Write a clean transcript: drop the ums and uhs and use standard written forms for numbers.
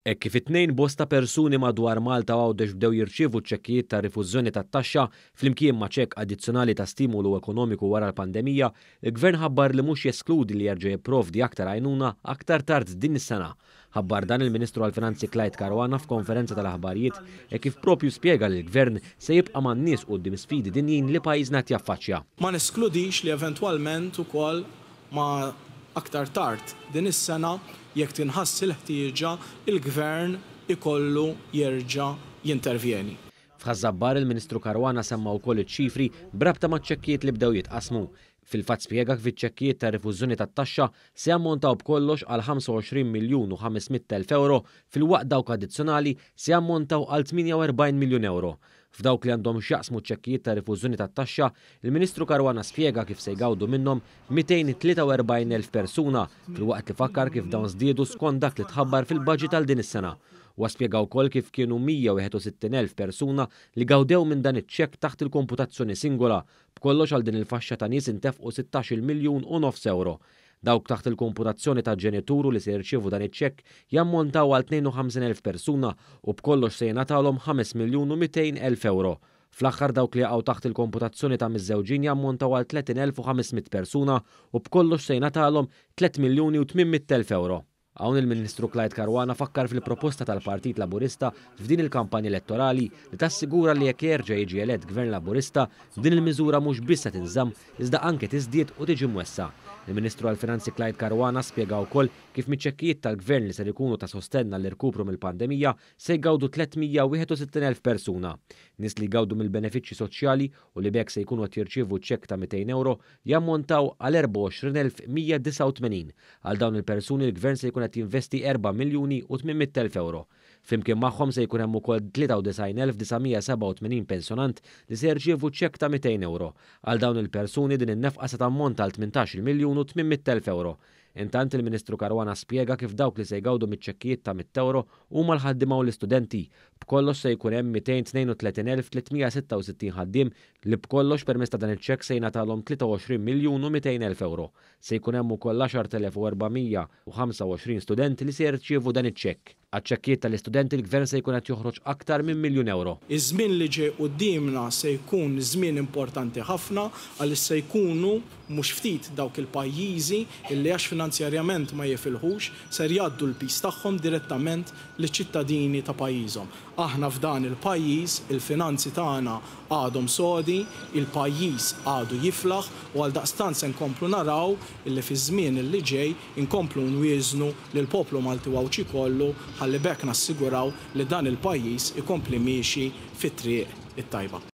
Hekk kif it-tnejn bosta persuni madwar Malta u Għawdex bdew jirċievu ċekkijiet ta' rifużjoni tat-taxxa flimkien ma' ċekk addizzjonali ta' stimulu ekonomiku wara l-pandemija, il-Gvern ħabbar li mhux jeskludi li jerġa' jipprovdi aktar għajnuna aktar tard din is-sena. Ħabbar dan il-Ministru għall-Finanzi Clyde Caruana f'konferenza tal-aħbarijiet kif propju spjega li l-Gvern se jibqa' man-nies quddiem sfidi dinjin li pajjiżna qed jaffaċċja. Ma neskludix li eventwalment ukoll ma' aktar tard din is-sena jekk tinħass il-ħtieġa il-Gvern ikollu jerġa' jintervjeni. F'ħażabbar il-Ministru Caruana semma wkoll iċ-ċifri brabta maċ-ċekkijiet li bdew jitqasmu. Fil-fatt spjega kif iċ-ċekkijiet ta' rifużjoni tat-taxxa se ammontaw b'kollox għal 25 miljun u 500,000 euro fil-waqt dawk addizzjonali se ammontaw għal 48 miljun euro. F'dawk li għandhom x'jaqsmu ċekkijiet ta' rifużjoni tat-taxxa, il-Ministru Caruana spjega kif se jgawdu minnhom 243,000 persuna fil-waqt li fakkar kif dawn żdiedu skont dak li tħabbar fil-budget għal din is-sena. U spjega wkoll kif kienu 161,000 persuna li gawdew minn dan iċ-ċekk taħt il-komputazzjoni singola, b'kollox għal din il-faxxa ta' nies intefqu 16 miljun u nofs euro. Dawk taħt il-komputazzjoni ta' ġenituru li se jirċievu dan iċ-ċekk jammontaw għal 52,000 persuna u b'kollox se jingħatalhom 5 miljun u 200,000 euro. Fl-aħħar dawk li jaqgħu taħt il-komputazzjoni ta' miż-żewġin jammontaw għal 30,500 persuna u b'kollox se jingħatalhom 3 miljuni u 800,000 euro. Hawn il-Ministru Clyde Caruana fakkar fil-proposta tal-Partit Laburista f'din il-kampanja elettorali li tassigura li jekk jerġa' jiġi elett Gvern Laburista din il-miżura mhux biss se tinżamm iżda anke tiżdied u tiġi mwessa. Il-Ministru għall-Finanzi Clyde Caruana spjega wkoll kif miċ-ċekkijiet tal-Gvern li se jkunu ta' sostenna l-irkupru mill-pandemija se jgawdu 361,000 persuna. Nies li jgawdu mill-benefiċċji soċjali u li bekk se jkunu qed jirċievu ċekk ta' 200 euro jammontaw għal 24,189. Għal dawn il-persuni l-Gvern se jkun qed jinvesti 4 miljuni u 800,000 euro. Flimkien magħhom se jkun hemm ukoll 93,987 pensjonant li se jirċievu ċekk ta' 200 euro. Għal dawn il-persuni din in-nefqa se tammont għal 18 miljun u 800,000 euro. Intant il-Ministru Caruana spjega kif dawk li se jgawdu miċ-ċekkijiet ta' 100 euro huma l-ħaddiema u l-istudenti. B'kollox se jkun hemm 232,366 ħaddiem li b'kollox permezz ta' dan iċ-ċekk se jingħatalhom 23 miljun u 200,000 euro. Se jkun hemm ukoll 10,425 studenti li se jirċievu dan iċ-ċekk. Għaċ-ċekkijiet tal-istudenti l-Gvern se jkun qed joħroġ aktar minn miljun euro. Iż-żmien li ġej qudiemna se jkun żmien importanti ħafna għaliex se jkunu mhux ftit dawk il-pajjiżi illi għax finanzjarjament ma jifilħux ser jgħaddu l-pis tagħhom direttament liċ-ċittadini ta' pajjiżhom. Aħna f'dan il-pajjiż il-finanzi tagħna għadhom sodi, il-pajjiż għadu jiflaħ u għaldaqstant se nkomplu naraw illi fi żmien illi ġej inkomplu nwieżnu lil poplu Malti wawċi kollu ħalli bekk nassiguraw li dan il-pajjiż ikompli miexi fit-triq it-tajba.